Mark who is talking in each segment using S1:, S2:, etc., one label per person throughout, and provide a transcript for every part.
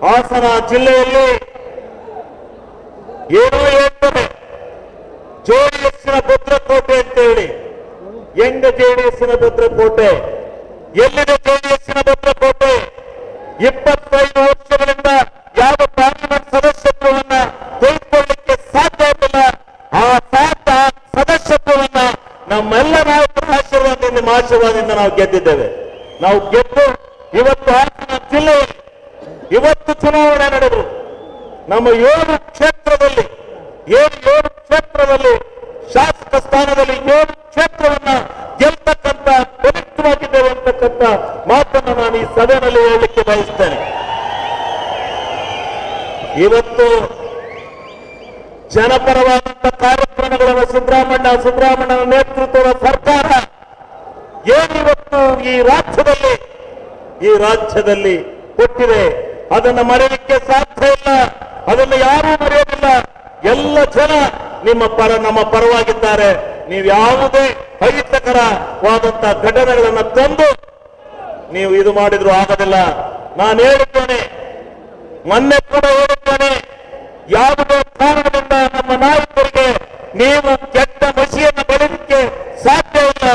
S1: ಹಾಸನ ಜಿಲ್ಲೆಯಲ್ಲಿ ಏನೋ ಹೇಳ್ತಾರೆ ಜೆಡಿಎಸ್ನ ಭದ್ರಕೋಟೆ ಅಂತ ಹೇಳಿ. ಹೆಂಗ ಜೆಡಿಎಸ್ನ ಭದ್ರಕೋಟೆ? ಎಲ್ಲಿದೆ ಜೆಡಿಎಸ್ನ ಭದ್ರಕೋಟೆ? 25 ವರ್ಷಗಳಿಂದ ಯಾವ ಪಾರ್ಲಿಮೆಂಟ್ ಸದಸ್ಯತ್ವವನ್ನ ತೆಗೆದುಕೊಳ್ಳಲಿಕ್ಕೆ ಸಾಧ್ಯ ಇಲ್ಲ. ಆ ಸದಸ್ಯತ್ವವನ್ನ ನಮ್ಮೆಲ್ಲ ನಾಯಕರ ಆಶೀರ್ವಾದದಿಂದ ನಾವು ಗೆದ್ದಿದ್ದೇವೆ. ನಾವು ಗೆದ್ದು ಇವತ್ತು ಹಾಸನ ಜಿಲ್ಲೆಯಲ್ಲಿ ಇವತ್ತು ಚುನಾವಣೆ ನಡೆದು ನಮ್ಮ 7 ಕ್ಷೇತ್ರದಲ್ಲಿ ಶಾಸಕ ಸ್ಥಾನದಲ್ಲಿ 7 ಕ್ಷೇತ್ರವನ್ನ ಗೆಲ್ತಕ್ಕಂತ ಬಲಿಷ್ಠವಾಗಿದ್ದೇವೆ ಅಂತಕ್ಕಂಥ ಮಾತನ್ನು ನಾನು ಈ ಸಭೆಯಲ್ಲಿ ಹೇಳಲಿಕ್ಕೆ ಬಯಸ್ತೇನೆ. ಇವತ್ತು ಜನಪರವಾದಂತಹ ಕಾರ್ಯಕ್ರಮಗಳನ್ನು ಸಿದ್ದರಾಮಣ್ಣನ ನೇತೃತ್ವದ ಸರ್ಕಾರ ಏನಿವತ್ತು ಈ ರಾಜ್ಯದಲ್ಲಿ ಕೊಟ್ಟಿದೆ ಅದನ್ನು ಮರೆಯಲಿಕ್ಕೆ ಸಾಧ್ಯ ಇಲ್ಲ. ಅದನ್ನು ಯಾರೂ ಮರೆಯೋದಿಲ್ಲ. ಎಲ್ಲ ಜನ ನಮ್ಮ ಪರವಾಗಿದ್ದಾರೆ. ನೀವು ಯಾವುದೇ ಅಹಿತಕರವಾದಂತಹ ಘಟನೆಗಳನ್ನು ತಂದು ನೀವು ಇದು ಮಾಡಿದ್ರು ಆಗೋದಿಲ್ಲ. ನಾನು ಹೇಳಿದ್ದೇನೆ, ಮೊನ್ನೆ ಕೂಡ ಹೇಳಿದ್ದೇನೆ, ಯಾವುದೇ ಕಾರಣದಿಂದ ನಮ್ಮ ನಾಯಕರಿಗೆ ನೀವು ಕೆಟ್ಟ ಮಸಿಯನ್ನು ಬೆಳೆಯಲಿಕ್ಕೆ ಸಾಧ್ಯ ಇಲ್ಲ.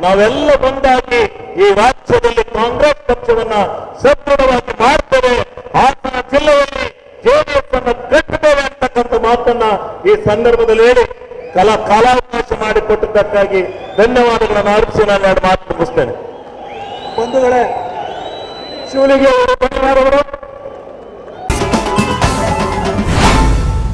S1: ನಾವೆಲ್ಲ ಬಂದಾಗಿ ಈ ರಾಜ್ಯದಲ್ಲಿ ಕಾಂಗ್ರೆಸ್ ಪಕ್ಷವನ್ನ ಸದೃಢವಾಗಿ ಮಾಡ್ತೇವೆ. ಹಾಸನ ಜಿಲ್ಲೆಯಲ್ಲಿ ಜೆಡಿಎಸ್ ಅನ್ನು ಕಟ್ಟುತ್ತೇವೆ ಅಂತಕ್ಕಂಥ ಮಾತನ್ನ ಈ ಸಂದರ್ಭದಲ್ಲಿ ಹೇಳಿ ಕಾಲಾವಕಾಶ ಮಾಡಿಕೊಟ್ಟಿದ್ದಕ್ಕಾಗಿ ಧನ್ಯವಾದಗಳನ್ನು ಅರ್ಪಿಸಿ ನಾನು 2 ಮಾತು ಮುಗಿಸ್ತೇನೆ.
S2: ಬಂಧುಗಳೇ,
S1: ಶಿವಲಿಗೆ ಅವರು ಧನ್ಯವಾದಗಳು.